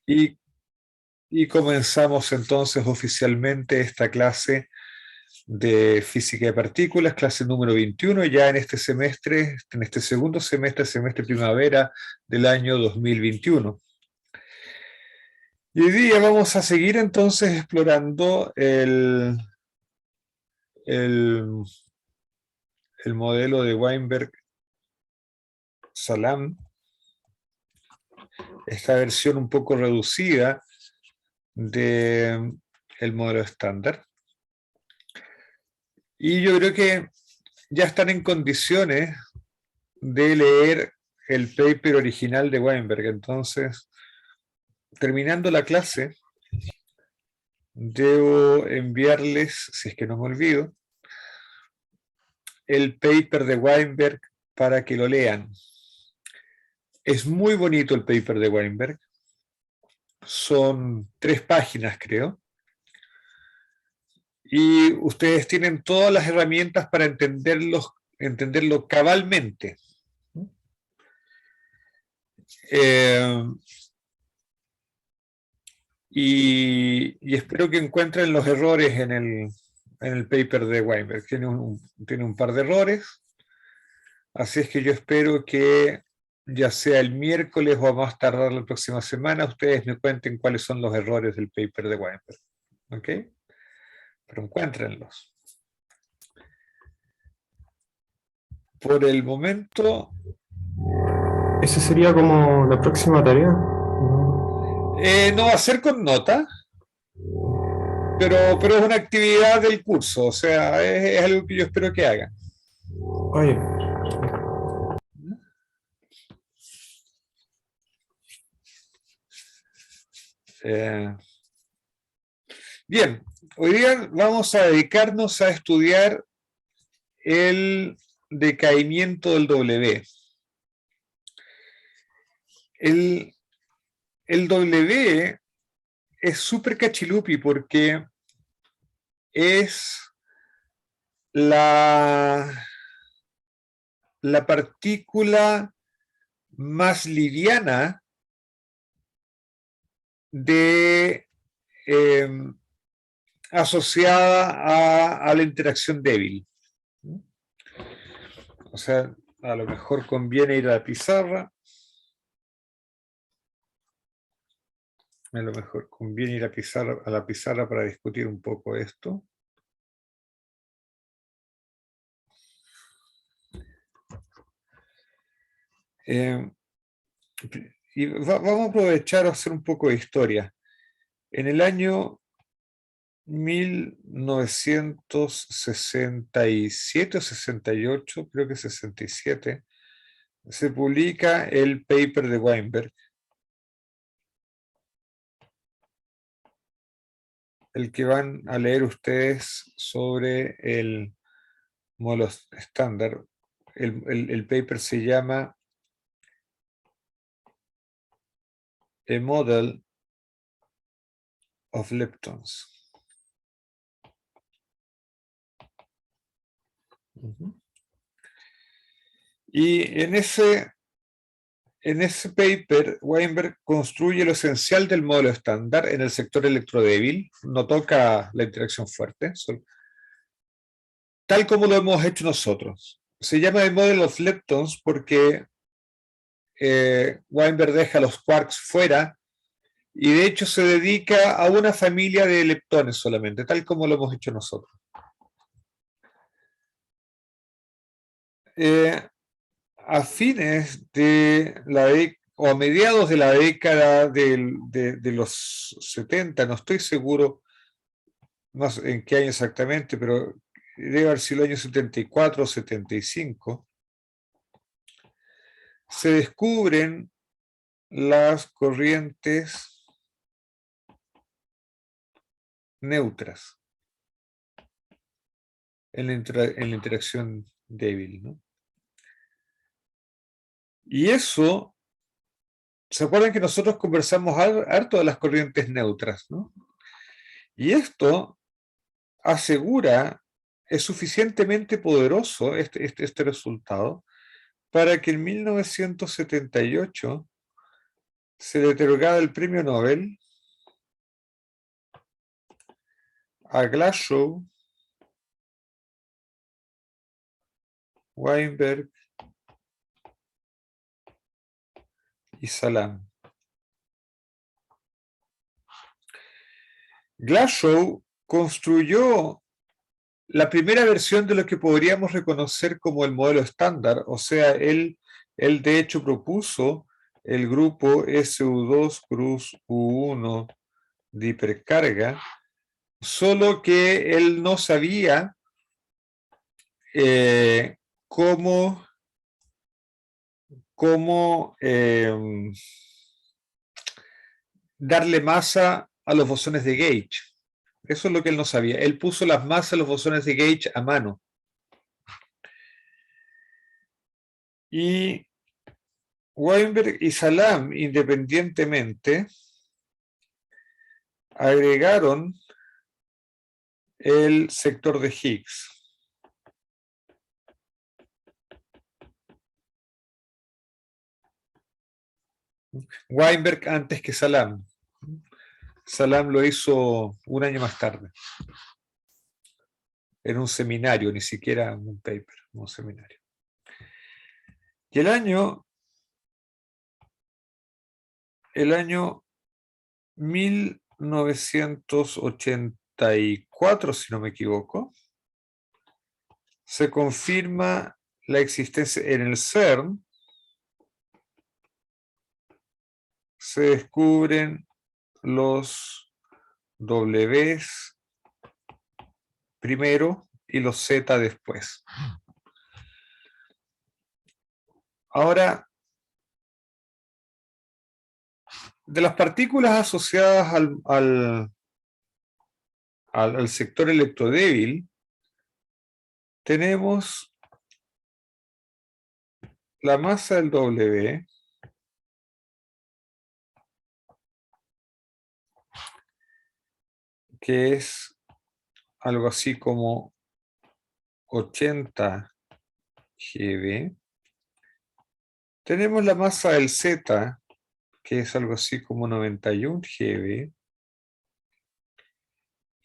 Y, y comenzamos entonces oficialmente esta clase de física de partículas, clase número 21, ya en este semestre, en este segundo semestre, semestre primavera del año 2021. Y hoy día vamos a seguir entonces explorando el, el modelo de Weinberg-Salam, esta versión un poco reducida del modelo estándar. Y yo creo que ya están en condiciones de leer el paper original de Weinberg. Entonces, terminando la clase, debo enviarles, si es que no me olvido, el paper de Weinberg para que lo lean. Es muy bonito el paper de Weinberg. Son 3 páginas, creo. Y ustedes tienen todas las herramientas para entenderlo cabalmente. Y espero que encuentren los errores en el paper de Weinberg. Tiene un par de errores, así es que yo espero que ya sea el miércoles o a más tardar la próxima semana, ustedes me cuenten cuáles son los errores del paper de Weinberg. ¿Ok? Pero encuéntrenlos. Por el momento, Esa sería como la próxima tarea. no va a ser con nota, pero es una actividad del curso, o sea, es algo que yo espero que hagan. Oye, Eh, Bien, hoy día vamos a dedicarnos a estudiar el decaimiento del W. El, el W es súper cachilupi porque es la, la partícula más liviana de, eh, asociada a la interacción débil. O sea, a lo mejor conviene ir a la pizarra. A lo mejor conviene ir a la pizarra para discutir un poco esto. Eh, y vamos a aprovechar a hacer un poco de historia. En el año 1967 o 68, creo que 67, se publica el paper de Weinberg, el que van a leer ustedes sobre el modelo estándar. El paper se llama A Model of Leptons. Y en ese paper, Weinberg construye lo esencial del modelo estándar en el sector electrodébil, no toca la interacción fuerte, tal como lo hemos hecho nosotros. Se llama el Model of Leptons porque Weinberg deja los quarks fuera y de hecho se dedica a una familia de leptones solamente, tal como lo hemos hecho nosotros. Eh, a fines de la década, o a mediados de la década de los 70, no estoy seguro más en qué año exactamente, pero debe haber sido el año 74 o 75, se descubren las corrientes neutras en la interacción débil, ¿no? Y eso, ¿se acuerdan que nosotros conversamos harto de las corrientes neutras, ¿no? Y esto asegura, es suficientemente poderoso este resultado para que en 1978 se le otorgaba el premio Nobel a Glashow, Weinberg y Salam. Glashow construyó la primera versión de lo que podríamos reconocer como el modelo estándar, o sea, él de hecho propuso el grupo SU2 cruz U1 de hipercarga, solo que él no sabía cómo darle masa a los bosones de Gauge. Eso es lo que él no sabía. Él puso las masas a los bosones de Gauge a mano. Y Weinberg y Salam, independientemente, agregaron el sector de Higgs. Weinberg antes que Salam. Salam lo hizo un año más tarde. En un seminario, ni siquiera un paper, un seminario. Y el año 1984, si no me equivoco, se confirma la existencia en el CERN, se descubren los Ws primero y los Z después. Ahora, de las partículas asociadas al sector electrodébil, tenemos la masa del W, que es algo así como 80 GeV. Tenemos la masa del Z, que es algo así como 91 GeV.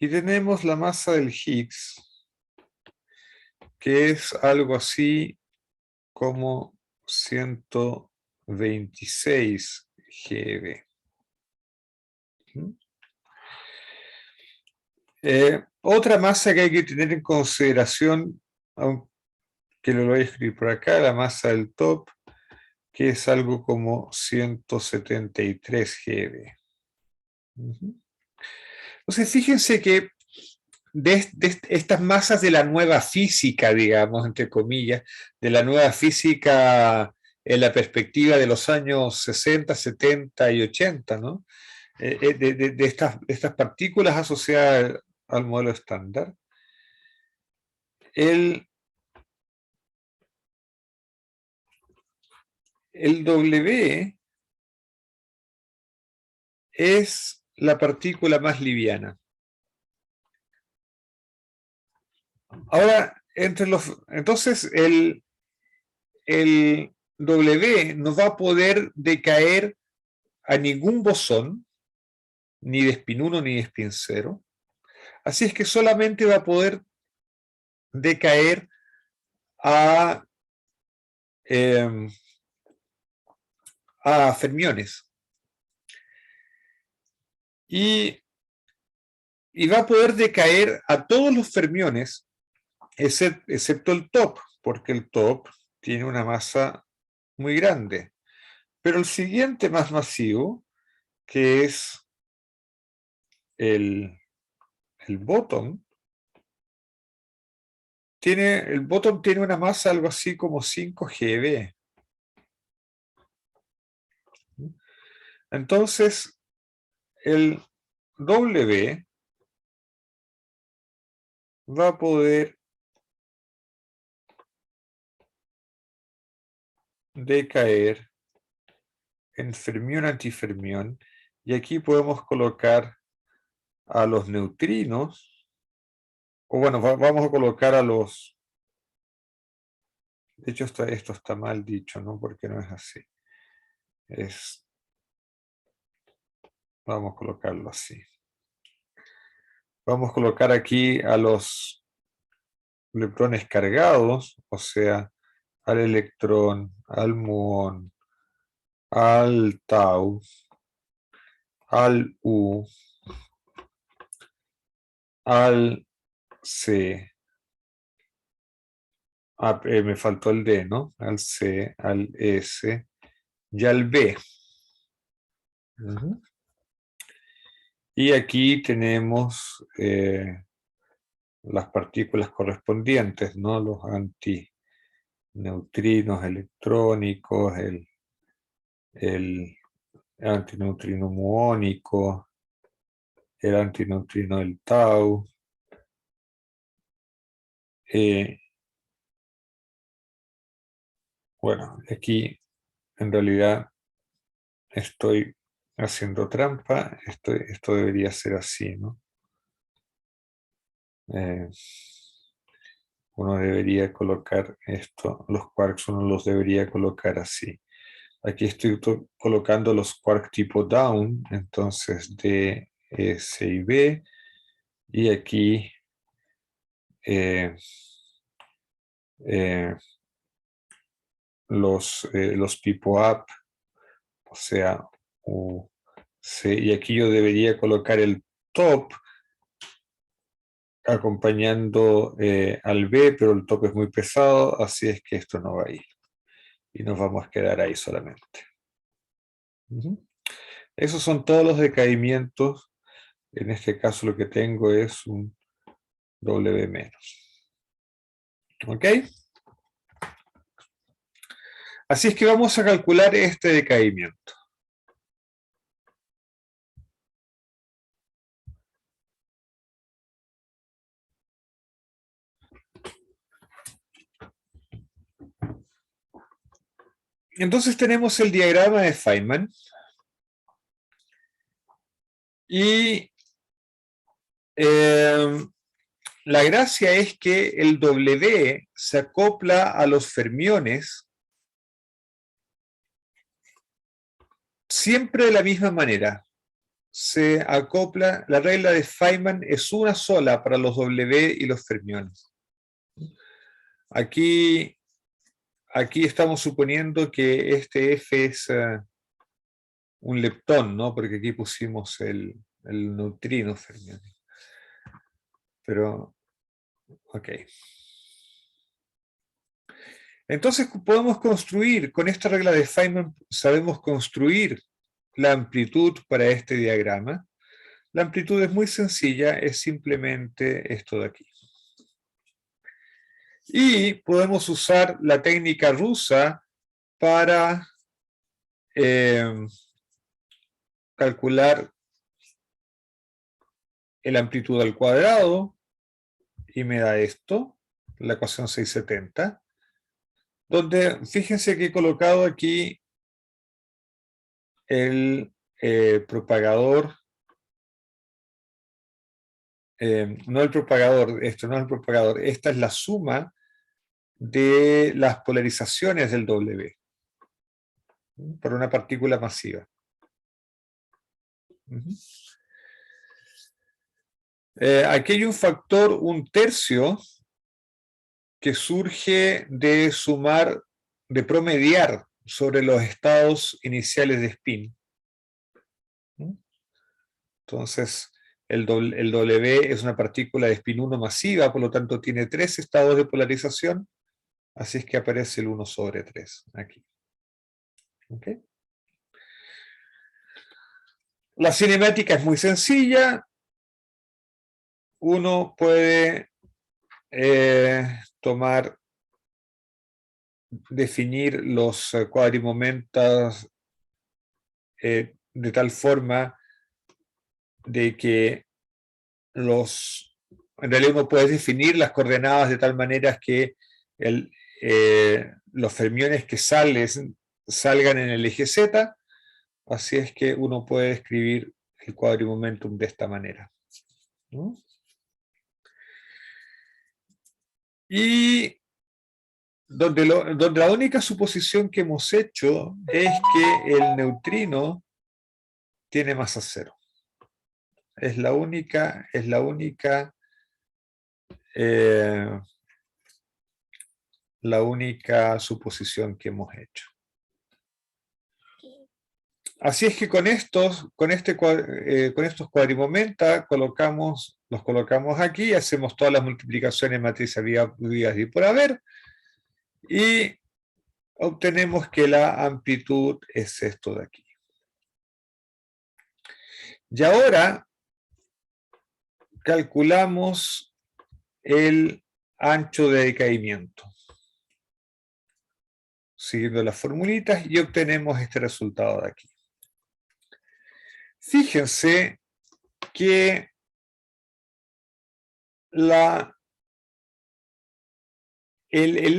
Y tenemos la masa del Higgs, que es algo así como 126 GeV. Otra masa que hay que tener en consideración, aunque lo voy a escribir por acá, la masa del top, que es algo como 173 GeV. Entonces, fíjense que de estas masas de la nueva física, digamos, entre comillas, de la nueva física en la perspectiva de los años 60, 70 y 80, ¿no? De estas partículas asociadas al modelo estándar, el W es la partícula más liviana. Ahora, entonces el W no va a poder decaer a ningún bosón, ni de spin 1 ni de spin 0. Así es que solamente va a poder decaer a fermiones. Y va a poder decaer a todos los fermiones, excepto el top, porque el top tiene una masa muy grande. Pero el siguiente más masivo, que es el bottom, tiene una masa algo así como 5 GeV. Entonces, el W va a poder decaer en fermión-antifermión, y aquí podemos colocar a los neutrinos, o bueno, vamos a colocar a los... De hecho, esto está mal dicho, ¿no? Porque no es así. Es Vamos a colocarlo así. Vamos a colocar aquí a los electrones cargados, o sea, al electrón, al muón, al tau, al U, al C, me faltó el D, ¿no? Al C, al S y al B. Y aquí tenemos las partículas correspondientes, ¿no? Los antineutrinos electrónicos, el antineutrino muónico, el antineutrino del tau. Bueno, aquí en realidad estoy haciendo trampa, esto debería ser así, ¿no? Uno debería colocar esto, los quarks uno los debería colocar así. Aquí estoy colocando los quark tipo down, entonces D, S y B, y aquí los tipo up, o sea, U, C, y aquí yo debería colocar el top acompañando al B, pero el top es muy pesado, así es que esto no va a ir. Y nos vamos a quedar ahí solamente. Esos son todos los decaimientos. En este caso lo que tengo es un W menos. ¿Ok? Así es que vamos a calcular este decaimiento. Entonces tenemos el diagrama de Feynman. Y la gracia es que el W se acopla a los fermiones siempre de la misma manera. Se acopla, la regla de Feynman es una sola para los W y los fermiones. Aquí estamos suponiendo que este F es un leptón, ¿no? Porque aquí pusimos el neutrino fermión. Pero, ok. Entonces podemos construir, con esta regla de Feynman, sabemos construir la amplitud para este diagrama. La amplitud es muy sencilla, es simplemente esto de aquí. Y podemos usar la técnica rusa para calcular la amplitud al cuadrado, y me da esto, la ecuación 670, donde fíjense que he colocado aquí el propagador, no el propagador, esto no es el propagador, esta es la suma de las polarizaciones del W por una partícula masiva. Aquí hay un factor 1/3 que surge de sumar, de promediar sobre los estados iniciales de spin. Entonces, el W es una partícula de spin 1 masiva, por lo tanto tiene 3 estados de polarización, así es que aparece el 1/3 aquí. ¿Okay? La cinemática es muy sencilla. Uno puede definir los cuadrimomentos de tal forma de que en realidad uno puede definir las coordenadas de tal manera que los fermiones que salgan en el eje Z, así es que uno puede escribir el cuadrimomentum de esta manera. ¿No? Y donde la única suposición que hemos hecho es que el neutrino tiene masa cero. Es la única suposición que hemos hecho. Así es que con estos cuadrimomenta los colocamos aquí y hacemos todas las multiplicaciones en matriz habidas y por haber, y obtenemos que la amplitud es esto de aquí. Y ahora calculamos el ancho de decaimiento, siguiendo las formulitas, y obtenemos este resultado de aquí. Fíjense que el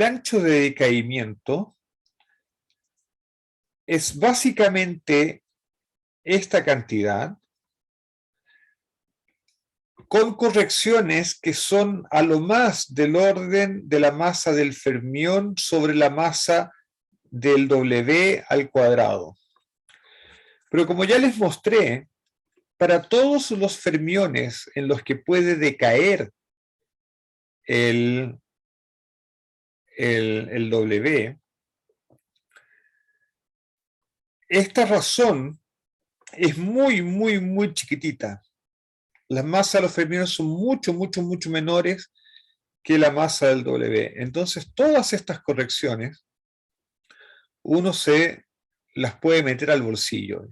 ancho de decaimiento es básicamente esta cantidad, con correcciones que son a lo más del orden de la masa del fermión sobre la masa del W al cuadrado. Pero como ya les mostré, para todos los fermiones en los que puede decaer el W, esta razón es muy, muy, muy chiquitita. Las masas de los fermiones son mucho, mucho, mucho menores que la masa del W. Entonces, todas estas correcciones, uno se las puede meter al bolsillo.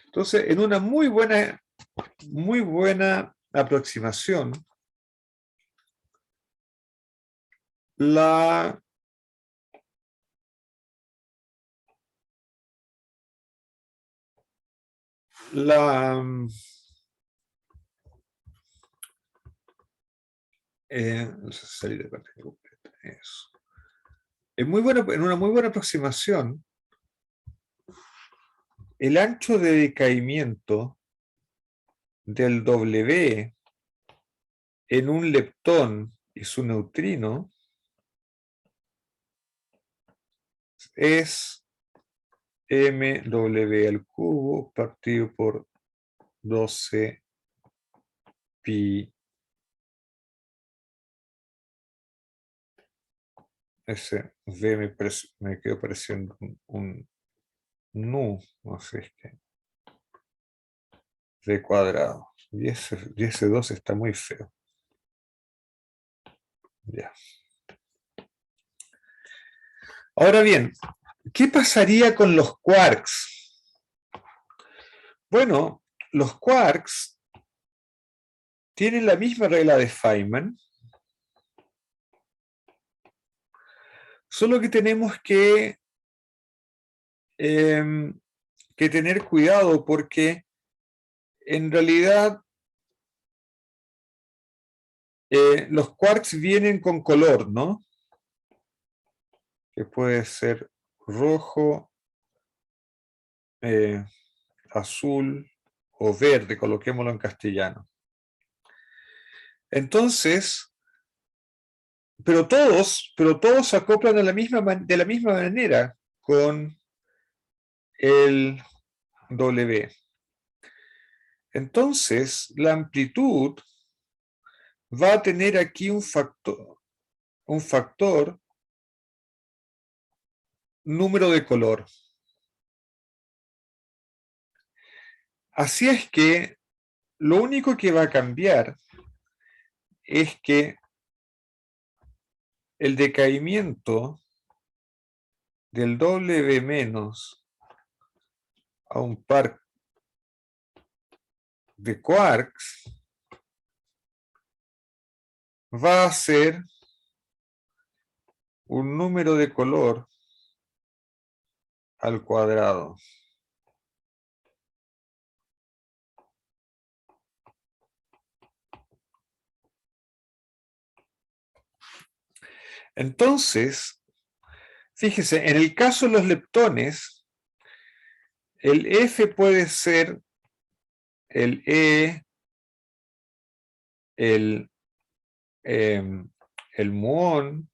Entonces, en una muy buena aproximación, un en una muy buena aproximación, el ancho de decaimiento del W en un leptón y su neutrino es mw al cubo partido por 12 pi. Ese V me quedó pareciendo un nu, no sé, es que V cuadrado. Y ese 2 está muy feo. Ya. Ahora bien, ¿qué pasaría con los quarks? Bueno, los quarks tienen la misma regla de Feynman, solo que tenemos que tener cuidado porque en realidad los quarks vienen con color, ¿no? Que puede ser rojo, azul o verde, coloquémoslo en castellano. Entonces, pero todos se acoplan de la misma manera con el W. Entonces, la amplitud va a tener aquí un factor número de color. Así es que lo único que va a cambiar es que el decaimiento del W menos a un par de quarks va a ser un número de color al cuadrado. Entonces, fíjese, en el caso de los leptones, el F puede ser el E, el muón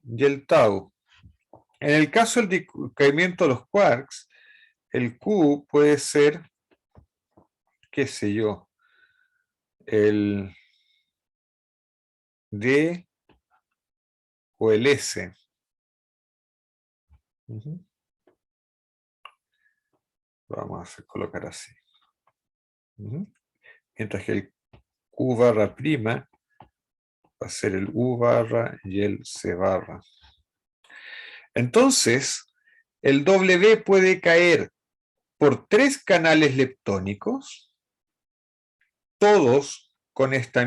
y el tau. En el caso del decaimiento de los quarks, el Q puede ser qué sé yo, el D o el S. Ujú. Lo vamos a colocar así. Ujú. Mientras que el Q barra prima va a ser el U barra y el C barra. Entonces, el W puede caer por 3 canales leptónicos, todos con este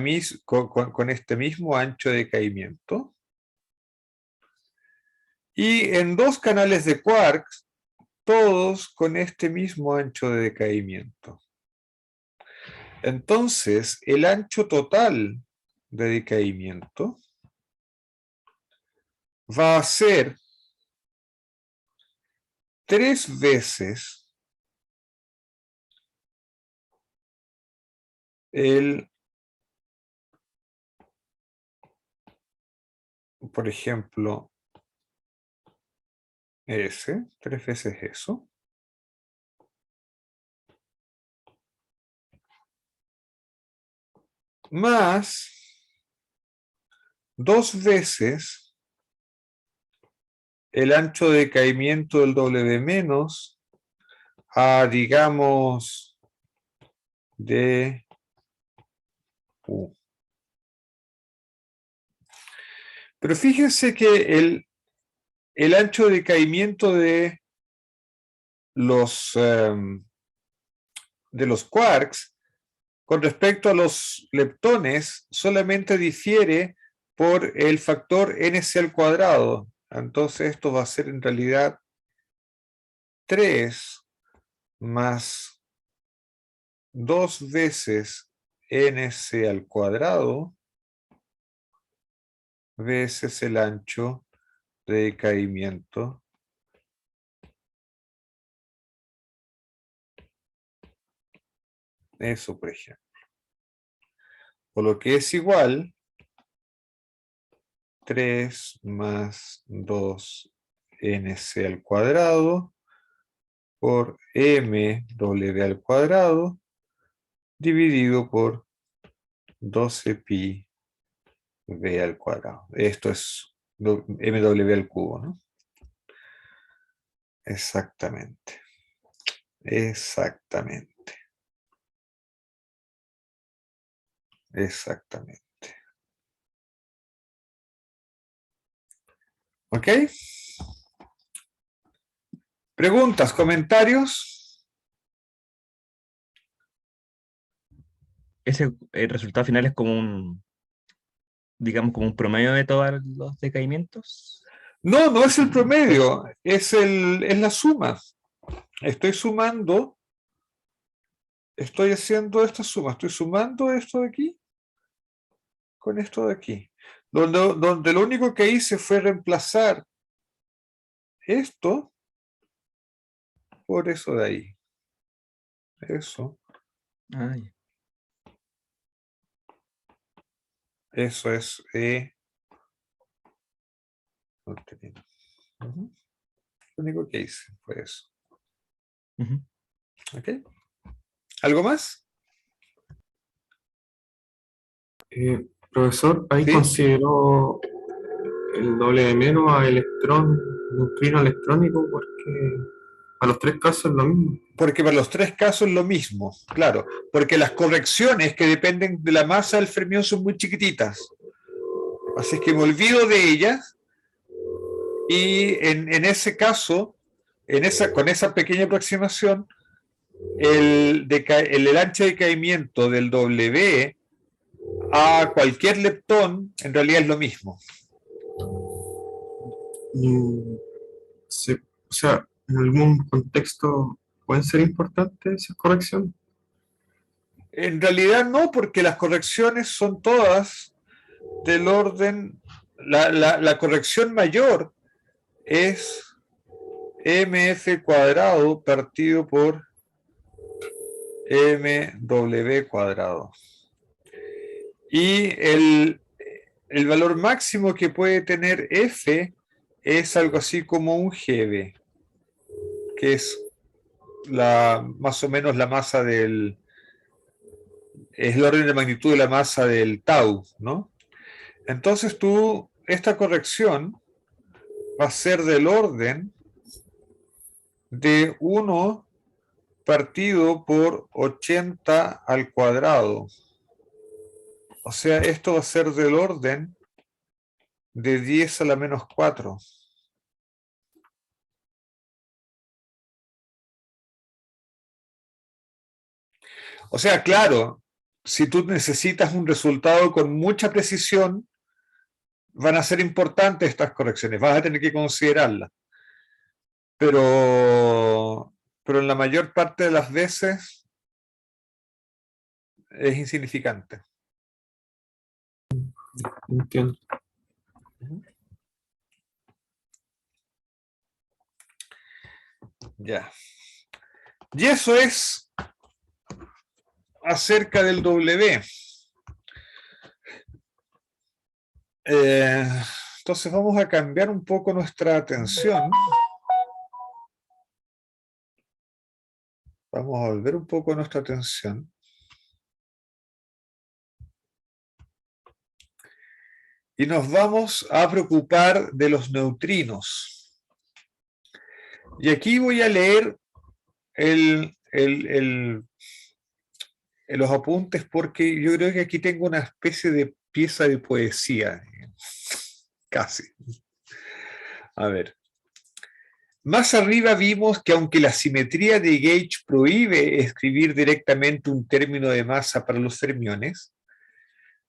mismo ancho de caimiento, y en 2 canales de quarks, todos con este mismo ancho de decaimiento. Entonces, el ancho total de decaimiento va a ser 3 veces el, por ejemplo, S, 3 veces eso, más 2 veces el ancho de decaimiento del W menos a, digamos, de U. Pero fíjense que el ancho de decaimiento de los quarks con respecto a los leptones solamente difiere por el factor NC al cuadrado. Entonces esto va a ser en realidad 3 más 2 veces NC al cuadrado veces el ancho de decaimiento eso, por ejemplo. Por lo que es igual 3 más 2 NC al cuadrado por MW al cuadrado dividido por 12 pi V al cuadrado. Esto es MW al cubo, ¿no? Exactamente. Exactamente. Exactamente. ¿Ok? ¿Preguntas, comentarios? Ese el resultado final es como digamos, como un promedio de todos los decaimientos. No, no es el promedio, es la suma. Estoy sumando, estoy haciendo esta suma, estoy sumando esto de aquí con esto de aquí. Donde lo único que hice fue reemplazar esto por eso de ahí. Eso. Ay. Eso es Lo único que hice fue eso. ¿Ok? ¿Algo más? Profesor, ahí ¿Sí? consideró el doble de menos a electrón, neutrino electrónico, porque a los 3 casos es lo mismo. Porque para los 3 casos es lo mismo, claro. Porque las correcciones que dependen de la masa del fermión son muy chiquititas. Así es que me olvido de ellas y en ese caso, con esa pequeña aproximación, el ancho de caimiento del W a cualquier leptón en realidad es lo mismo. O sea, en algún contexto pueden ser importantes esas correcciones. En realidad no, porque las correcciones son todas del orden, la corrección mayor es mf cuadrado partido por mw cuadrado. Y el valor máximo que puede tener f es algo así como un GB, que es más o menos la masa del es el orden de magnitud de la masa del tau, ¿no? Entonces esta corrección va a ser del orden de 1 partido por 80 al cuadrado. O sea, esto va a ser del orden de 10 a la menos 4. O sea, claro, si tú necesitas un resultado con mucha precisión, van a ser importantes estas correcciones, vas a tener que considerarlas. Pero en la mayor parte de las veces es insignificante. Entiendo. Ya. Y eso es acerca del W. Entonces vamos a cambiar un poco nuestra atención. Vamos a volver un poco nuestra atención. Y nos vamos a preocupar de los neutrinos. Y aquí voy a leer los apuntes porque yo creo que aquí tengo una especie de pieza de poesía. Casi. A ver. Más arriba vimos que aunque la simetría de Gauge prohíbe escribir directamente un término de masa para los fermiones,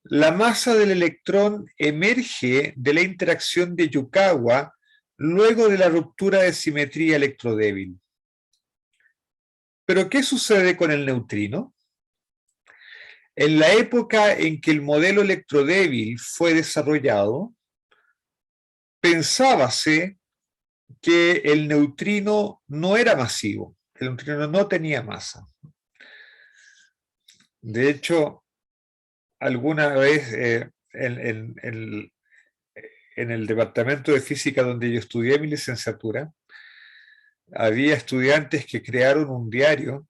la masa del electrón emerge de la interacción de Yukawa luego de la ruptura de simetría electrodébil. ¿Pero qué sucede con el neutrino? En la época en que el modelo electrodébil fue desarrollado, pensábase que el neutrino no era masivo, el neutrino no tenía masa. De hecho, alguna vez en el departamento de física donde yo estudié mi licenciatura, había estudiantes que crearon un diario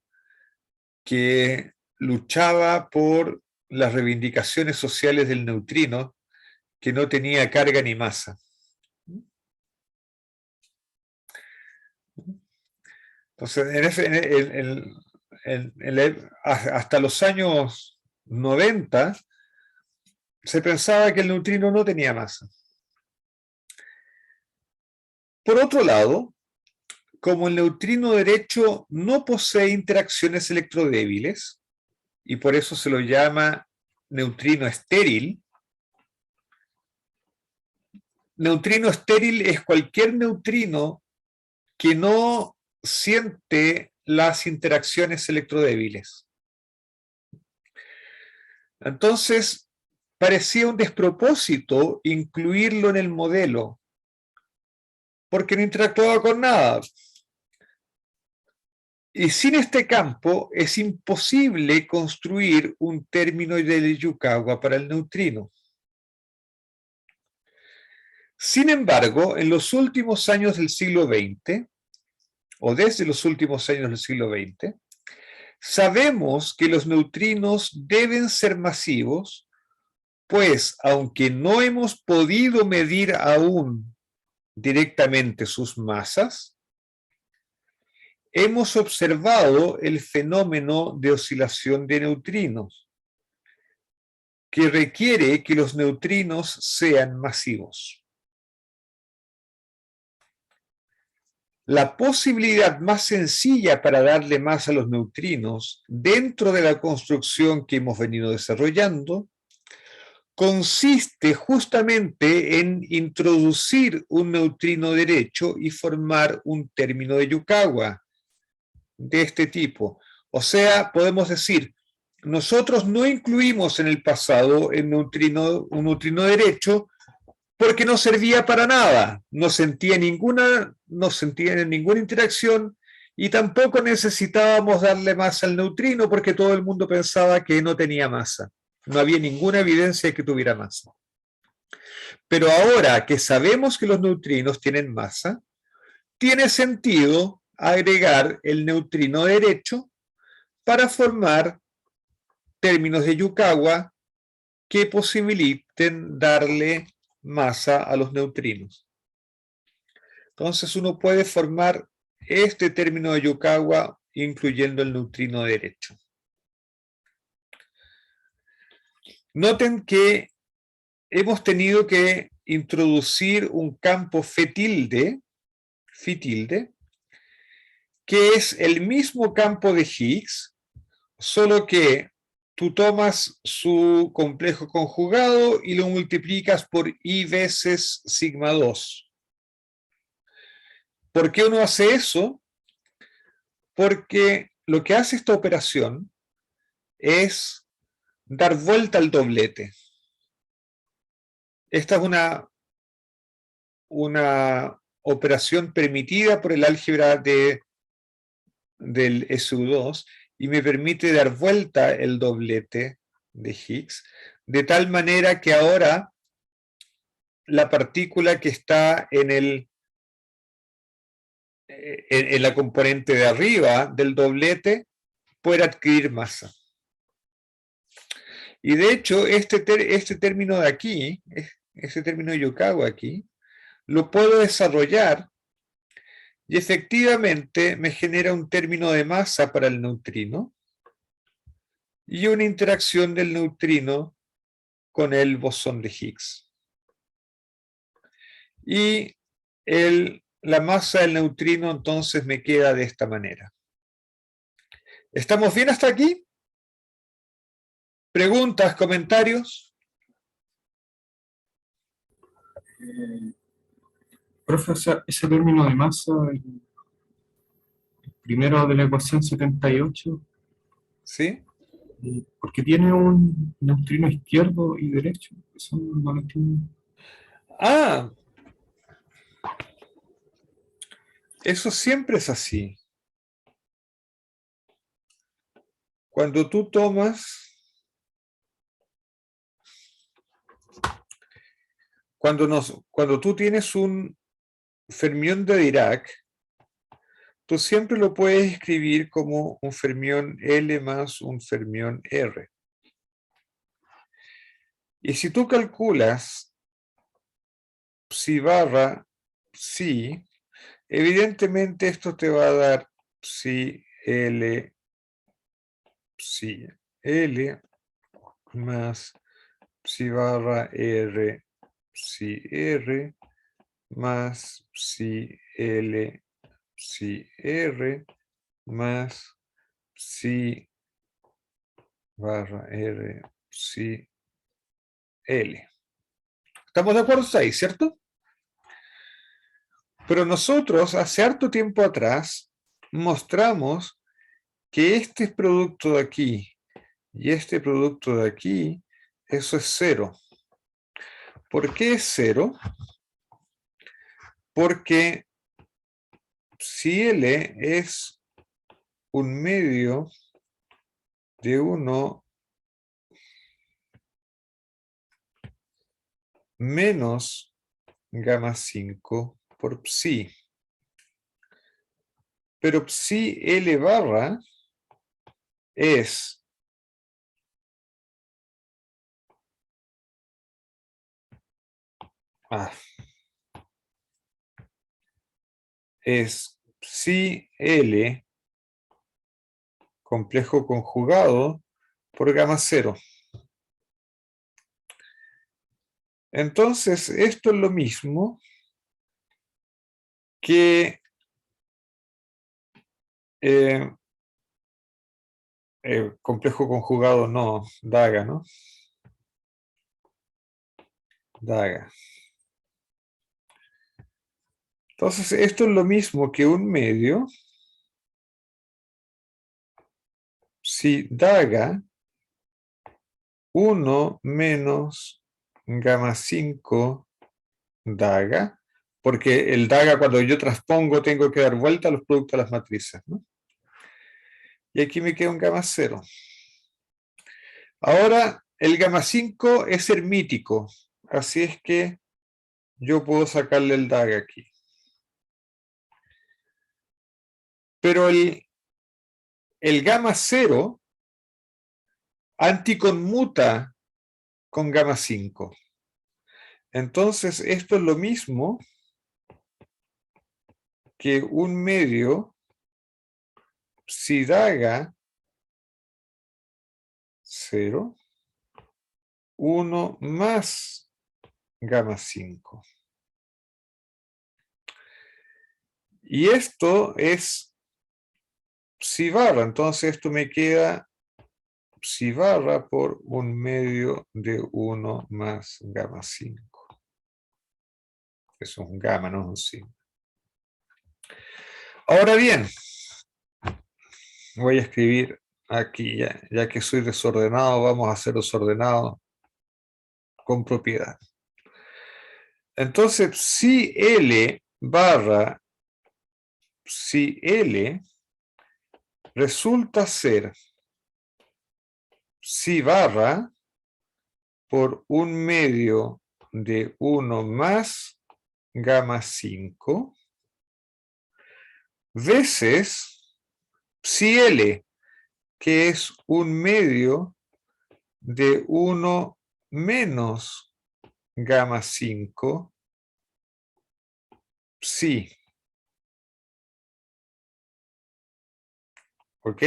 que luchaba por las reivindicaciones sociales del neutrino, que no tenía carga ni masa. Entonces, hasta los años 90 se pensaba que el neutrino no tenía masa. Por otro lado, como el neutrino derecho no posee interacciones electrodébiles, y por eso se lo llama neutrino estéril. Neutrino estéril es cualquier neutrino que no siente las interacciones electrodébiles. Entonces, parecía un despropósito incluirlo en el modelo, porque no interactuaba con nada. Y sin este campo es imposible construir un término de Yukawa para el neutrino. Sin embargo, en los últimos años del siglo XX, o desde los últimos años del siglo XX, sabemos que los neutrinos deben ser masivos, pues aunque no hemos podido medir aún directamente sus masas, hemos observado el fenómeno de oscilación de neutrinos, que requiere que los neutrinos sean masivos. La posibilidad más sencilla para darle masa a los neutrinos dentro de la construcción que hemos venido desarrollando consiste justamente en introducir un neutrino derecho y formar un término de Yukawa de este tipo. O sea, podemos decir, nosotros no incluimos en el pasado un neutrino derecho porque no servía para nada, no sentía ninguna interacción y tampoco necesitábamos darle masa al neutrino porque todo el mundo pensaba que no tenía masa. No había ninguna evidencia de que tuviera masa. Pero ahora que sabemos que los neutrinos tienen masa, tiene sentido agregar el neutrino derecho para formar términos de Yukawa que posibiliten darle masa a los neutrinos. Entonces uno puede formar este término de Yukawa incluyendo el neutrino derecho. Noten que hemos tenido que introducir un campo phi tilde, que es el mismo campo de Higgs, solo que tú tomas su complejo conjugado y lo multiplicas por I veces sigma 2. ¿Por qué uno hace eso? Porque lo que hace esta operación es dar vuelta al doblete. Esta es una operación permitida por el álgebra del SU2 y me permite dar vuelta el doblete de Higgs, de tal manera que ahora la partícula que está en la componente de arriba del doblete puede adquirir masa. Y de hecho, este término de aquí, este término de Yukawa aquí, lo puedo desarrollar y efectivamente me genera un término de masa para el neutrino y una interacción del neutrino con el bosón de Higgs. Y la masa del neutrino entonces me queda de esta manera. ¿Estamos bien hasta aquí? ¿Preguntas, comentarios? Profe, ese término de masa, el primero de la ecuación 78, ¿Sí? porque tiene un neutrino izquierdo y derecho. Eso no lo entiendo. Ah, eso siempre es así. Cuando tú cuando tú tienes un fermión de Dirac, tú siempre lo puedes escribir como un fermión L más un fermión R. Y si tú calculas psi barra psi, evidentemente esto te va a dar psi L más psi barra R psi R más psi L psi R más psi barra R psi L. ¿Estamos de acuerdo ahí, cierto? Pero nosotros hace harto tiempo atrás mostramos que este producto de aquí y este producto de aquí, eso es cero. ¿Por qué es cero? Porque si L es un medio de 1 menos gamma 5 por psi. Pero psi L barra es es psi L complejo conjugado por gamma 0. Entonces, esto es lo mismo que complejo conjugado no, daga, ¿no? Daga. Entonces, esto es lo mismo que un medio si daga 1 menos gamma 5 daga, porque el daga cuando yo transpongo tengo que dar vuelta a los productos de las matrices, ¿no? Y aquí me queda un gamma 0. Ahora, el gamma 5 es hermítico, así es que yo puedo sacarle el daga aquí. Pero el gamma 0 anticonmuta con gamma 5. Entonces, esto es lo mismo que un medio psi daga 0, 1 más gamma 5. Y esto es psi barra, entonces esto me queda psi barra por un medio de 1 más gamma 5. Eso es un gamma, no es un sigma. Ahora bien, voy a escribir aquí, ya que soy desordenado, vamos a ser desordenado con propiedad. Entonces, si L barra si L resulta ser psi barra por un medio de 1 más gamma 5 veces psi L, que es un medio de 1 menos gamma 5 psi. ¿Ok?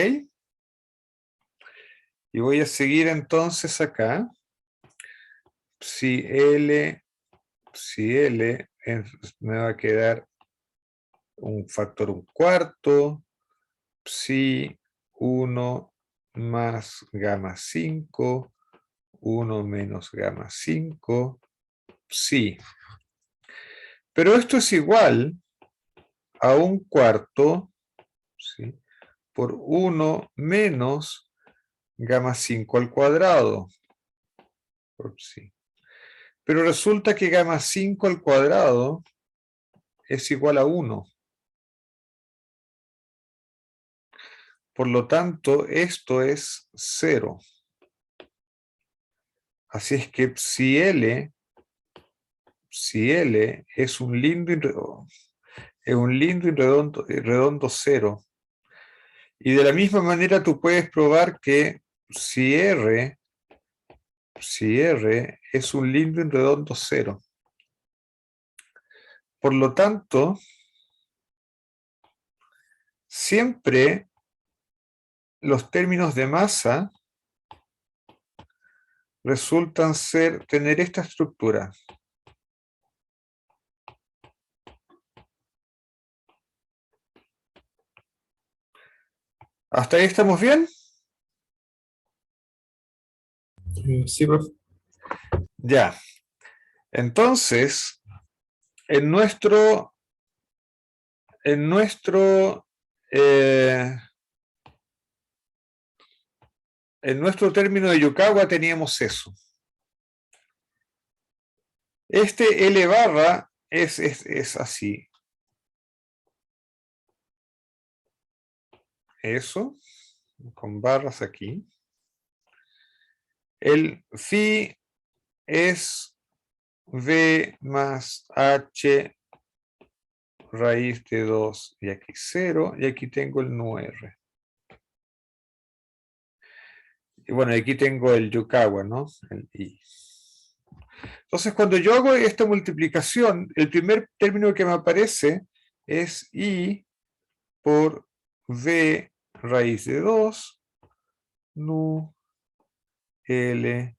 Y voy a seguir entonces acá. Si L me va a quedar un factor 1/4, psi 1 más gamma 5, 1 menos gamma 5, psi. Pero esto es igual a 1/4, ¿sí?, por 1 menos gamma 5 al cuadrado, por psi. Pero resulta que gamma 5 al cuadrado es igual a 1. Por lo tanto, esto es 0. Así es que psi L es un lindo y redondo 0. Y de la misma manera tú puedes probar que si R es un lindo y redondo 0. Por lo tanto, siempre los términos de masa resultan tener esta estructura. ¿Hasta ahí estamos bien? Sí, profe. Ya. Entonces, en nuestro término de Yukawa teníamos eso. Este L barra es así. Eso, con barras aquí. El phi es V más H raíz de 2 y aquí 0, y aquí tengo el nu R. Y bueno, aquí tengo el Yukawa, ¿no? El I. Entonces, cuando yo hago esta multiplicación, el primer término que me aparece es I por V raíz de 2, nu L,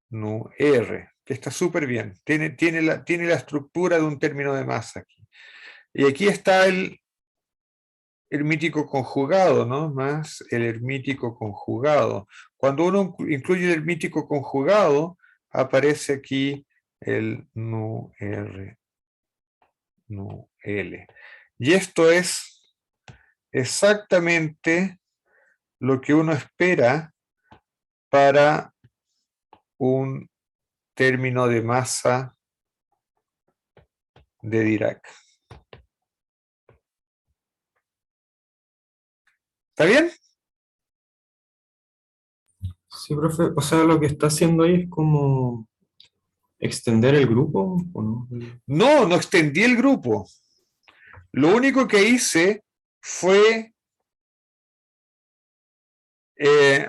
nu R, que está súper bien. Tiene la estructura de un término de masa aquí. Y aquí está el hermítico conjugado, ¿no? Más el hermítico conjugado. Cuando uno incluye el hermítico conjugado, aparece aquí el nu R, nu L. Y esto es exactamente lo que uno espera para un término de masa de Dirac. ¿Está bien? Sí, profe. O sea, lo que está haciendo ahí es como extender el grupo, ¿o no? No extendí el grupo. Lo único que hice fue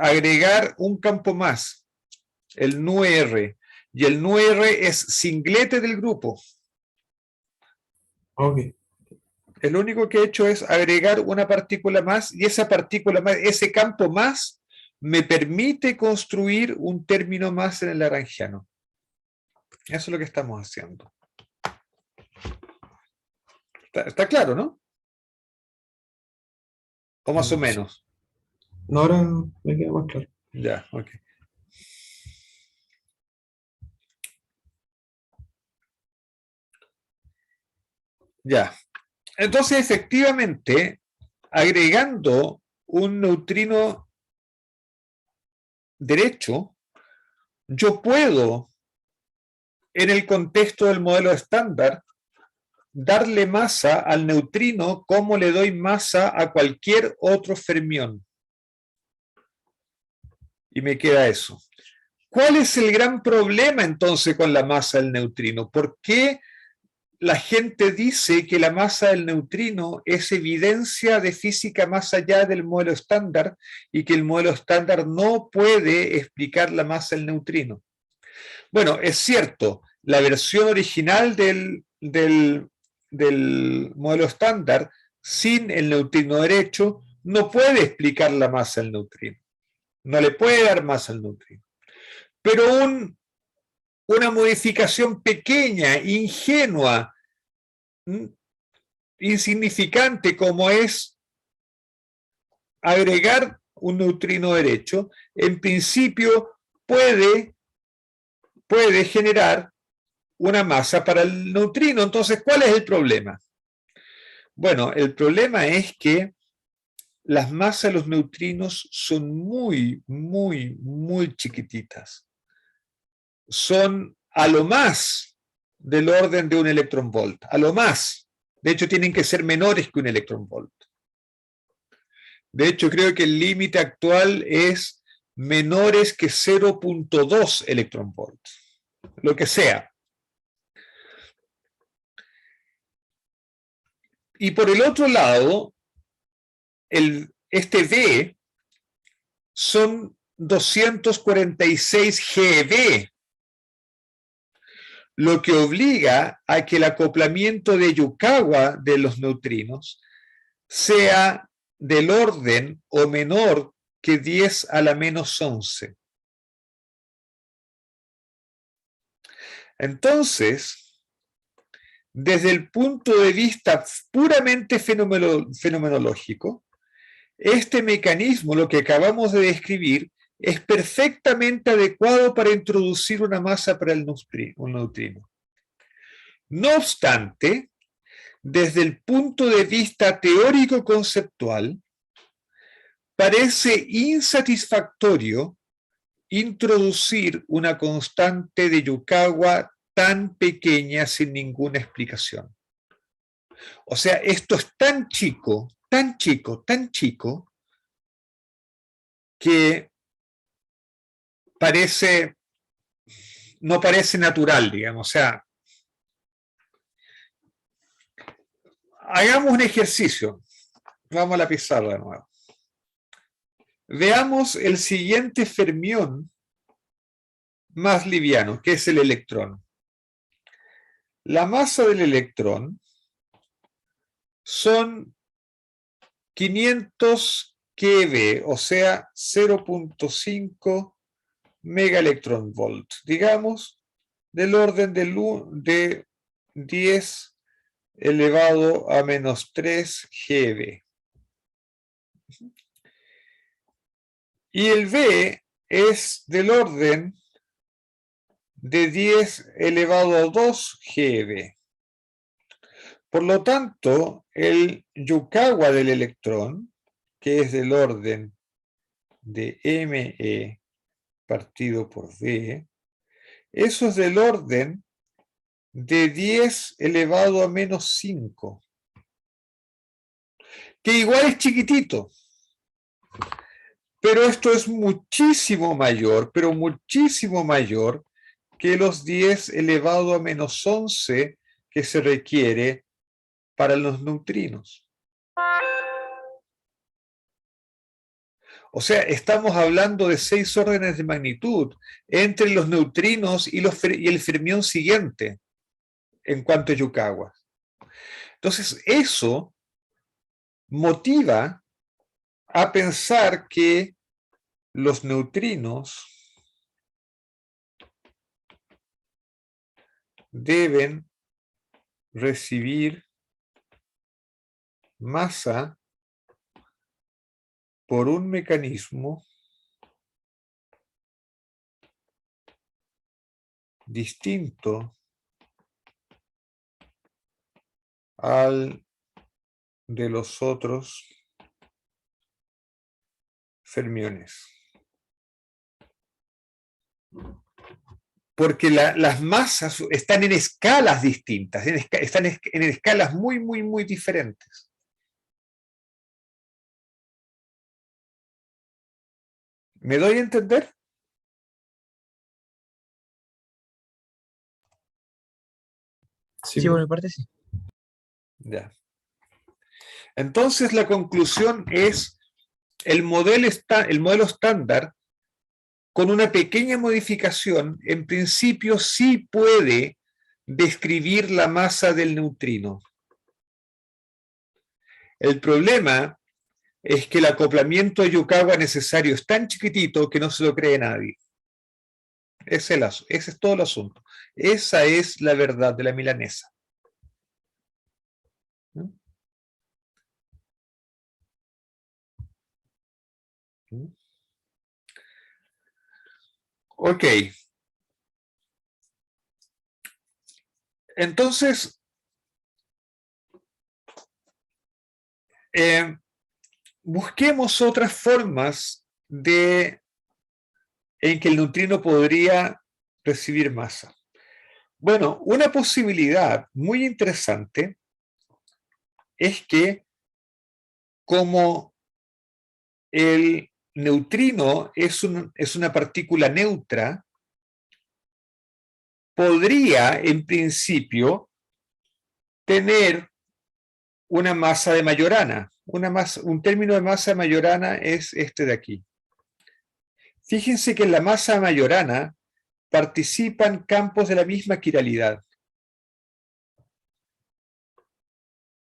agregar un campo más, el NUR, y el NUR es singlete del grupo. Ok. El único que he hecho es agregar una partícula más, y esa partícula más, ese campo más, me permite construir un término más en el lagrangiano. Eso es lo que estamos haciendo. ¿Está claro, no? O más o Sí. menos. No, ahora me queda más claro. Ya, ok. Ya. Entonces, efectivamente, agregando un neutrino derecho, yo puedo, en el contexto del modelo estándar, darle masa al neutrino como le doy masa a cualquier otro fermión. Y me queda eso. ¿Cuál es el gran problema entonces con la masa del neutrino? ¿Por qué la gente dice que la masa del neutrino es evidencia de física más allá del modelo estándar y que el modelo estándar no puede explicar la masa del neutrino? Bueno, es cierto, la versión original del modelo estándar sin el neutrino derecho no puede explicar la masa del neutrino, no le puede dar masa al neutrino. Pero una modificación pequeña, ingenua, insignificante como es agregar un neutrino derecho, en principio puede generar una masa para el neutrino. Entonces, ¿cuál es el problema? Bueno, el problema es que las masas de los neutrinos son muy, muy, muy chiquititas. Son a lo más del orden de un electronvolt, a lo más. De hecho, tienen que ser menores que un electronvolt. De hecho, creo que el límite actual es menores que 0.2 electronvolts, lo que sea. Y por el otro lado, este V son 246 GeV, lo que obliga a que el acoplamiento de Yukawa de los neutrinos sea del orden o menor que 10 a la menos 11. Entonces, desde el punto de vista puramente fenomenológico, este mecanismo, lo que acabamos de describir, es perfectamente adecuado para introducir una masa para un neutrino. No obstante, desde el punto de vista teórico-conceptual, parece insatisfactorio introducir una constante de Yukawa tan pequeña sin ninguna explicación. O sea, esto es tan chico, tan chico, tan chico, que no parece natural, digamos. O sea, hagamos un ejercicio. Vamos a la pizarra de nuevo. Veamos el siguiente fermión más liviano, que es el electrón. La masa del electrón son 500 keV, o sea, 0.5 megaelectronvolt, digamos, del orden de 10 elevado a menos 3 GeV. Y el V es del orden de 10 elevado a 2 GeV. Por lo tanto, el Yukawa del electrón, que es del orden de ME partido por V, eso es del orden de 10 elevado a menos 5, que igual es chiquitito, pero esto es muchísimo mayor, pero muchísimo mayor que los 10 elevado a menos 11 que se requiere para los neutrinos. O sea, estamos hablando de 6 órdenes de magnitud entre los neutrinos y el fermión siguiente en cuanto a Yukawa. Entonces, eso motiva a pensar que los neutrinos deben recibir masa por un mecanismo distinto al de los otros fermiones. Porque las masas están en escalas distintas, están en escalas muy, muy, muy diferentes. ¿Me doy a entender? Sí, Sí, por mi parte sí. Ya. Entonces la conclusión es el modelo estándar con una pequeña modificación, en principio sí puede describir la masa del neutrino. El problema es que el acoplamiento de Yukawa necesario es tan chiquitito que no se lo cree nadie. Ese es todo el asunto. Esa es la verdad de la milanesa. ¿Mm? ¿Mm? Ok. Entonces, busquemos otras formas en que el neutrino podría recibir masa. Bueno, una posibilidad muy interesante es que como el neutrino es una partícula neutra, podría en principio tener una masa de Majorana. Un término de masa de Majorana es este de aquí. Fíjense que en la masa de Majorana participan campos de la misma quiralidad.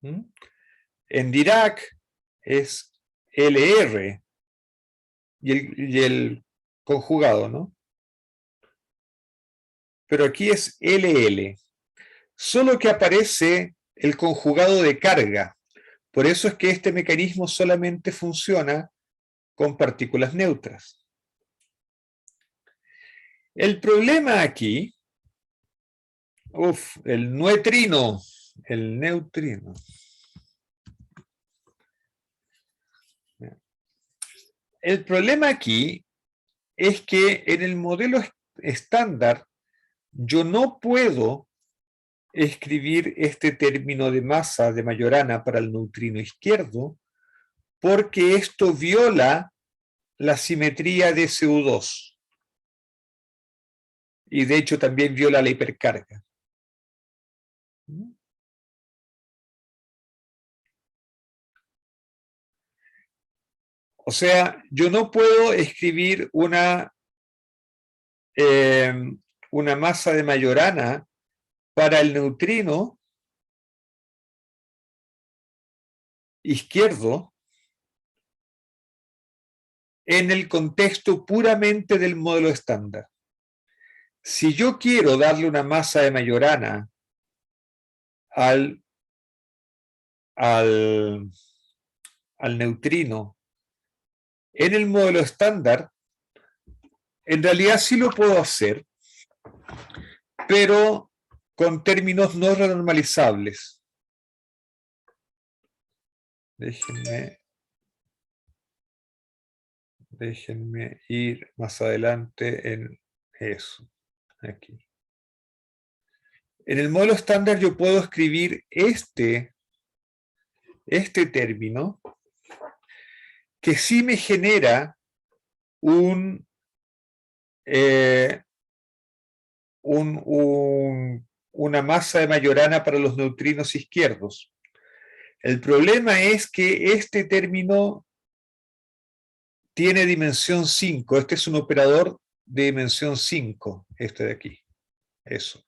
¿Mm? En Dirac es LR y el conjugado, ¿no? Pero aquí es LL. Solo que aparece el conjugado de carga. Por eso es que este mecanismo solamente funciona con partículas neutras. El problema aquí, el neutrino, El problema aquí es que en el modelo estándar yo no puedo escribir este término de masa de Majorana para el neutrino izquierdo porque esto viola la simetría de SU2 y de hecho también viola la hipercarga. O sea, yo no puedo escribir una masa de Majorana para el neutrino izquierdo en el contexto puramente del modelo estándar. Si yo quiero darle una masa de Majorana al neutrino en el modelo estándar, en realidad sí lo puedo hacer, pero con términos no renormalizables. Déjenme ir más adelante en eso, aquí. En el modelo estándar yo puedo escribir este término que sí me genera una masa de Majorana para los neutrinos izquierdos. El problema es que este término tiene dimensión 5. Este es un operador de dimensión 5, este de aquí. Eso.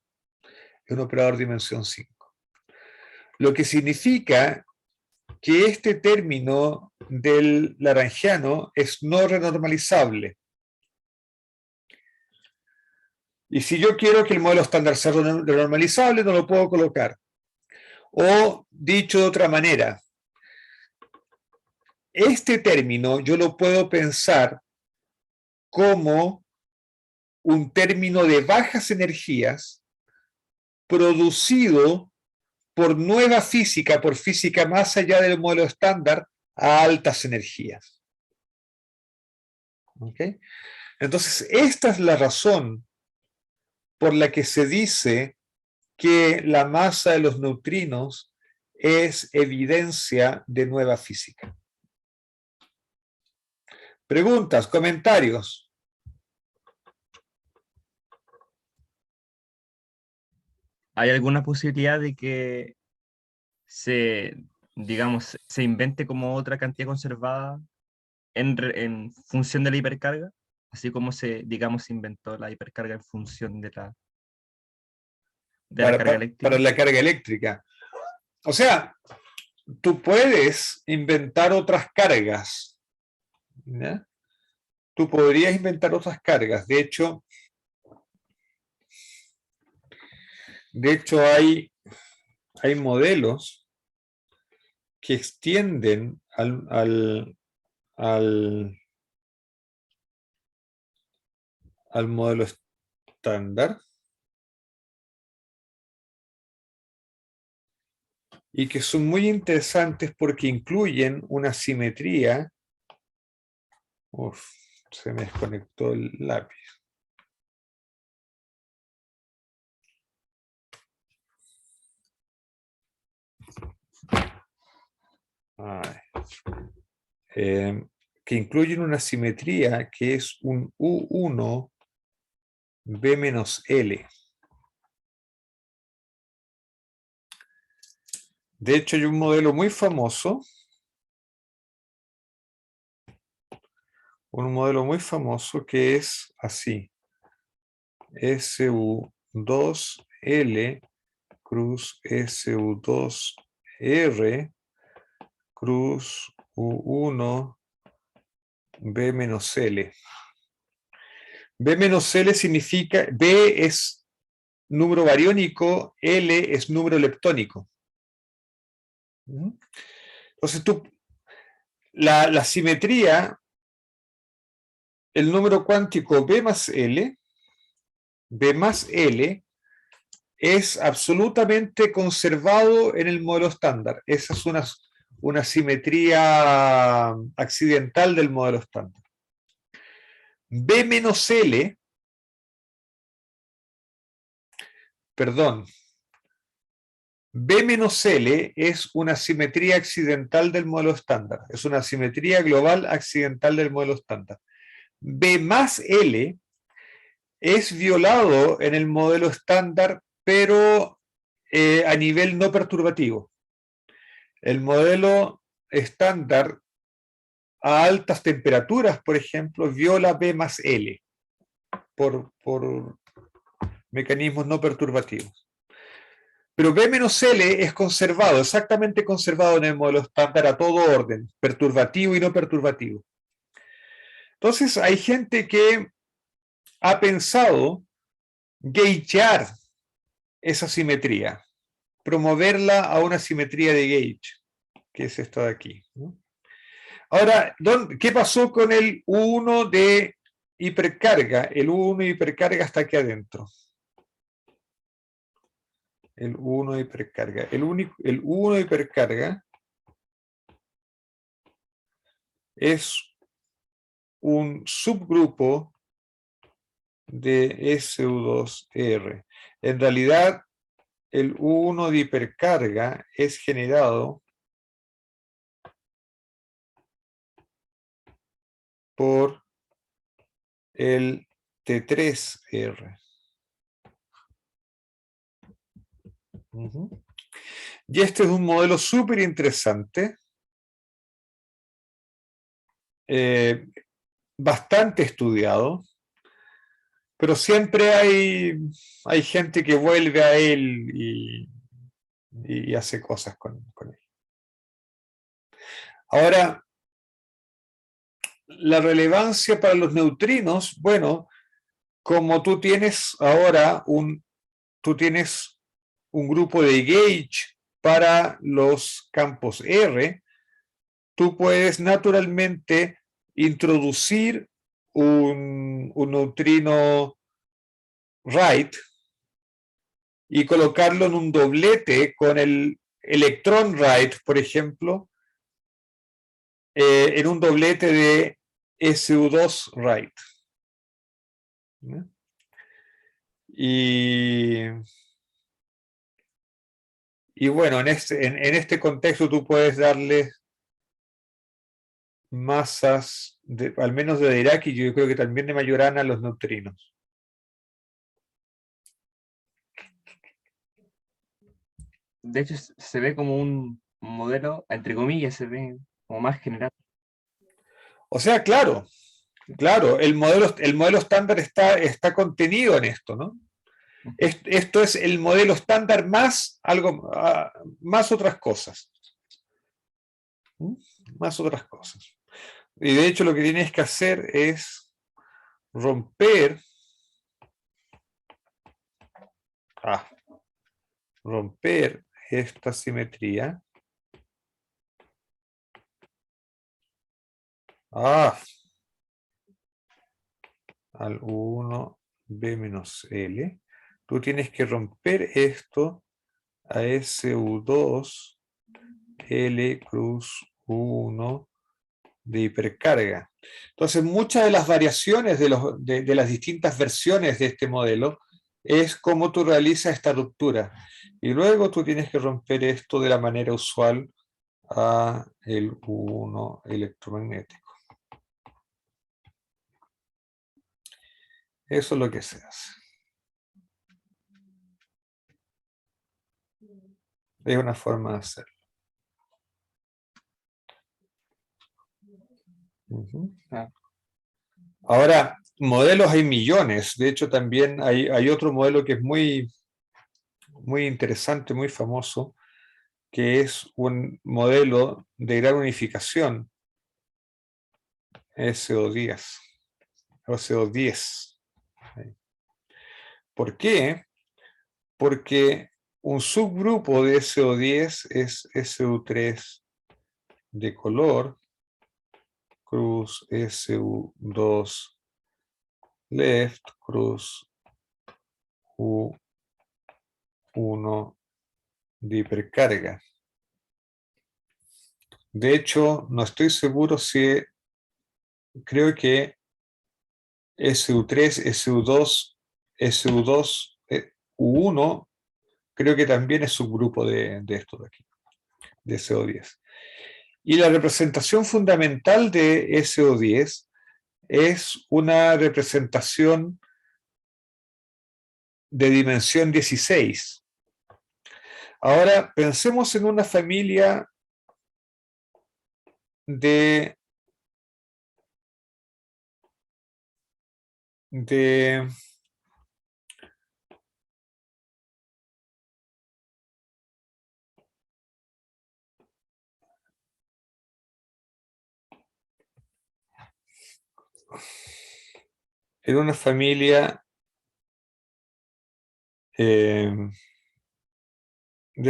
Es un operador de dimensión 5. Lo que significa que este término del lagrangiano es no renormalizable. Y si yo quiero que el modelo estándar sea renormalizable, no lo puedo colocar. O, dicho de otra manera, este término yo lo puedo pensar como un término de bajas energías producido por nueva física, por física más allá del modelo estándar, a altas energías. ¿Okay? Entonces, esta es la razón por la que se dice que la masa de los neutrinos es evidencia de nueva física. Preguntas, comentarios. ¿Hay alguna posibilidad de que digamos, se invente como otra cantidad conservada en función de la hipercarga? Así como digamos, se inventó la hipercarga en función de la carga Para eléctrica. la carga eléctrica. O sea, tú puedes inventar otras cargas, ¿ya? Tú podrías inventar otras cargas. De hecho hay modelos que extienden al modelo estándar y que son muy interesantes porque incluyen una simetría. Uf, se me desconectó el lápiz. Que incluyen una simetría que es un U1 B menos L. De hecho, hay un modelo muy famoso, que es así. SU2L cruz SU2R cruz U1 B menos L. B menos L significa, B es número bariónico, L es número leptónico. Entonces la simetría, el número cuántico B más L es absolutamente conservado en el modelo estándar. Esa es una simetría accidental del modelo estándar. B menos L, perdón, B menos L es una simetría accidental del modelo estándar. Es una simetría global accidental del modelo estándar. B más L es violado en el modelo estándar, pero a nivel no perturbativo. El modelo estándar a altas temperaturas, por ejemplo, viola B más L por mecanismos no perturbativos. Pero B menos L es conservado, exactamente conservado en el modelo estándar a todo orden, perturbativo y no perturbativo. Entonces hay gente que ha pensado gagear esa simetría, promoverla a una simetría de gauge, que es esta de aquí. Ahora, ¿qué pasó con el U1 de hipercarga? El U1 de hipercarga está aquí adentro. El U1 de hipercarga. El U1 de hipercarga es un subgrupo de SU2R. En realidad, el U1 de hipercarga es generado por el T3R. Y este es un modelo súper interesante. bastante estudiado, pero siempre hay gente que vuelve a él y hace cosas con él. Ahora, la relevancia para los neutrinos, bueno, como tú tienes ahora un grupo de gauge para los campos R, tú puedes naturalmente introducir un neutrino right y colocarlo en un doblete con el electrón right, por ejemplo, en un doblete de SU2 right. Y bueno, en este contexto tú puedes darle masas, al menos de Dirac, y yo creo que también de Majorana a los neutrinos. De hecho, se ve como un modelo, entre comillas, se ve como más general. O sea, claro, el modelo estándar está contenido en esto, ¿no? Esto es el modelo estándar más más otras cosas. Más otras cosas. Y de hecho lo que tienes que hacer es romper esta simetría. Al 1 B menos L. Tú tienes que romper esto a SU2 L cruz 1 de hipercarga. Entonces, muchas de las variaciones de las distintas versiones de este modelo es cómo tú realizas esta ruptura. Y luego tú tienes que romper esto de la manera usual a el 1 electromagnético. Eso es lo que se hace. Es una forma de hacerlo. Ahora, modelos hay millones. De hecho, también hay otro modelo que es muy interesante, muy famoso, que es un modelo de gran unificación, SO10. SO10. ¿Por qué? Porque un subgrupo de SO10 es SU3 de color, cruz SU2 left, cruz U1 de hipercarga. De hecho, no estoy seguro si creo que SU3, SU2, SU2, U1, creo que también es subgrupo de esto de aquí, de SO10. Y la representación fundamental de SO10 es una representación de dimensión 16. Ahora, pensemos en una familia de en una familia del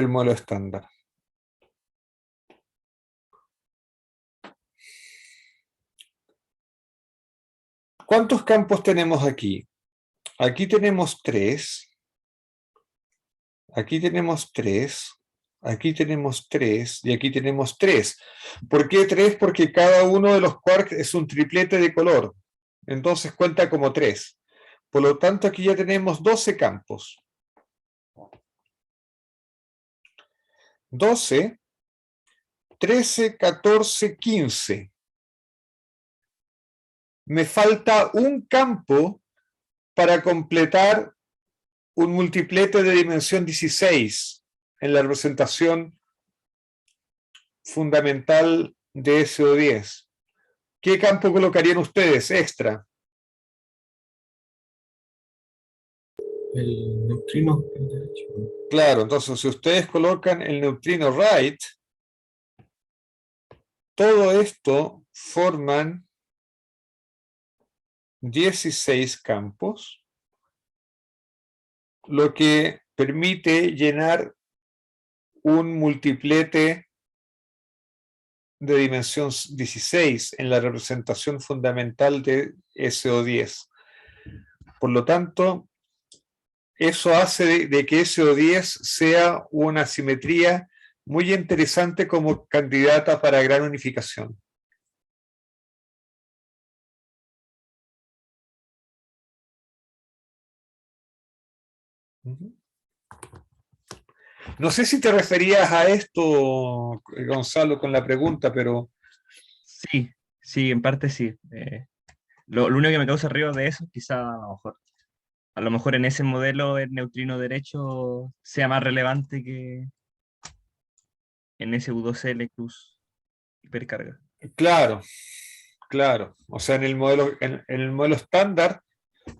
modelo estándar. ¿Cuántos campos tenemos aquí? Aquí tenemos 3. Aquí tenemos 3. Aquí tenemos 3. Y aquí tenemos 3. ¿Por qué 3? Porque cada uno de los quarks es un triplete de color. Entonces cuenta como 3. Por lo tanto, aquí ya tenemos 12 campos. 12, 13, 14, 15. Me falta un campo para completar un multiplete de dimensión 16 en la representación fundamental de SO10. ¿Qué campo colocarían ustedes extra? El neutrino, el derecho. Claro, entonces si ustedes colocan el neutrino right, todo esto forman 16 campos, lo que permite llenar un multiplete de dimensión 16 en la representación fundamental de SO10. Por lo tanto, eso hace de que SO10 sea una simetría muy interesante como candidata para gran unificación. No sé si te referías a esto, Gonzalo, con la pregunta, pero... Sí, sí, en parte sí. Lo único que me causa ruido de eso, quizá a lo mejor en ese modelo el neutrino derecho sea más relevante que en ese U2L cruz hipercarga. Claro, claro. O sea, en el modelo estándar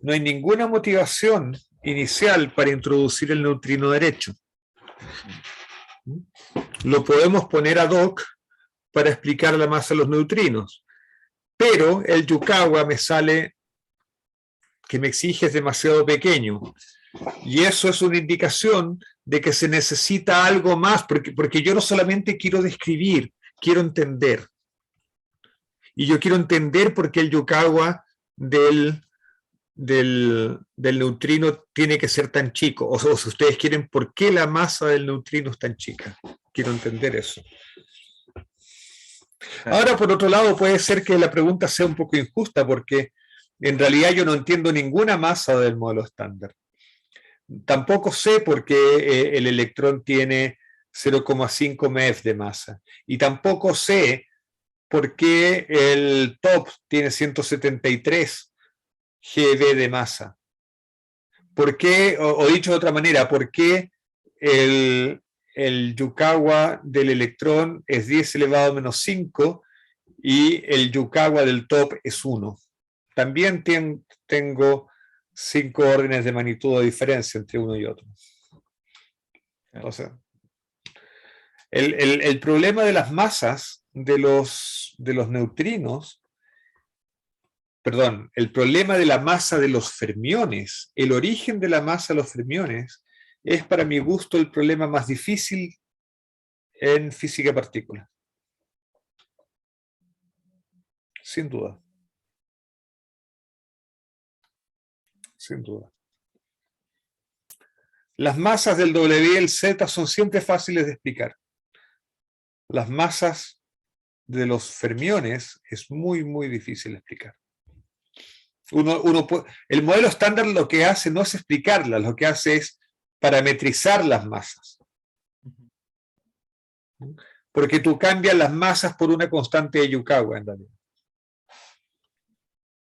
no hay ninguna motivación inicial para introducir el neutrino derecho. Lo podemos poner ad hoc para explicar la masa de los neutrinos, pero el Yukawa me sale que me exige es demasiado pequeño. Y eso es una indicación de que se necesita algo más, porque yo no solamente quiero describir, quiero entender. Y yo quiero entender por qué el Yukawa del neutrino tiene que ser tan chico. O si ustedes quieren, por qué la masa del neutrino es tan chica. Quiero entender eso. Ahora, por otro lado, puede ser que la pregunta sea un poco injusta, porque en realidad yo no entiendo ninguna masa del modelo estándar. Tampoco sé por qué el electrón tiene 0,5 MeV de masa. Y tampoco sé por qué el top tiene 173 GeV de masa. ¿Por qué, o dicho de otra manera, por qué el Yukawa del electrón es 10 elevado a menos 5 y el Yukawa del top es 1? También tengo 5 órdenes de magnitud de diferencia entre uno y otro. Entonces, el problema de las masas de los neutrinos, perdón, el problema de la masa de los fermiones, el origen de la masa de los fermiones, es para mi gusto el problema más difícil en física de partículas. Sin duda. Sin duda. Las masas del W y el Z son siempre fáciles de explicar. Las masas de los fermiones es muy, muy difícil de explicar. El modelo estándar lo que hace no es explicarlas, lo que hace es parametrizar las masas. Porque tú cambias las masas por una constante de Yukawa, en realidad.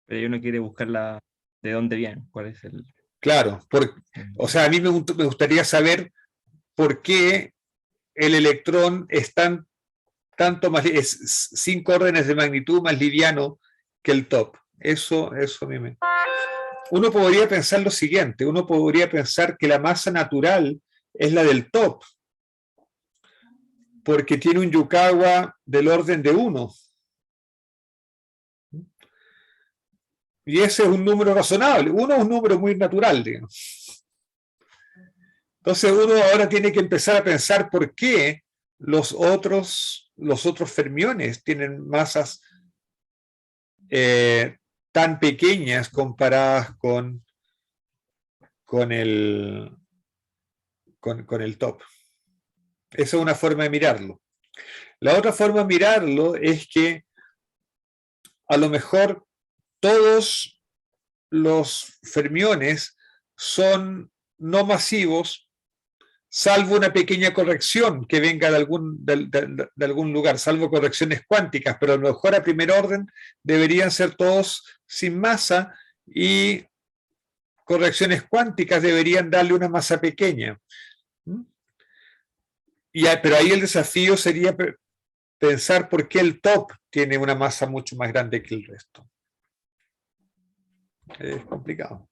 Pero uno quiere buscar de dónde viene, cuál es el... Claro, o sea, a mí me gustaría saber por qué el electrón es tanto más, es 5 órdenes de magnitud más liviano que el top. Eso a mí me... Uno podría pensar lo siguiente, uno podría pensar que la masa natural es la del top, porque tiene un Yukawa del orden de 1. Y ese es un número razonable. 1 es un número muy natural, digamos. Entonces uno ahora tiene que empezar a pensar por qué los otros fermiones tienen masas tan pequeñas comparadas con el top. Esa es una forma de mirarlo. La otra forma de mirarlo es que a lo mejor todos los fermiones son no masivos, salvo una pequeña corrección que venga de algún lugar, salvo correcciones cuánticas, pero a lo mejor a primer orden deberían ser todos sin masa y correcciones cuánticas deberían darle una masa pequeña. Pero ahí el desafío sería pensar por qué el top tiene una masa mucho más grande que el resto. Es complicado.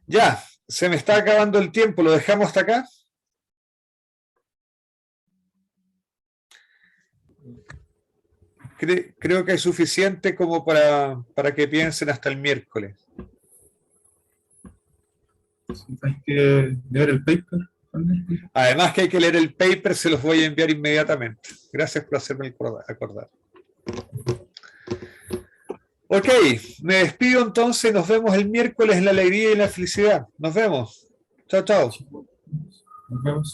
Ya, se me está acabando el tiempo, ¿lo dejamos hasta acá? Creo que es suficiente como para que piensen hasta el miércoles. Hay que leer el paper. Además que hay que leer el paper, se los voy a enviar inmediatamente. Gracias por hacerme acordar. Ok, me despido entonces, nos vemos el miércoles en la alegría y la felicidad. Nos vemos. Chao, chao. Nos vemos.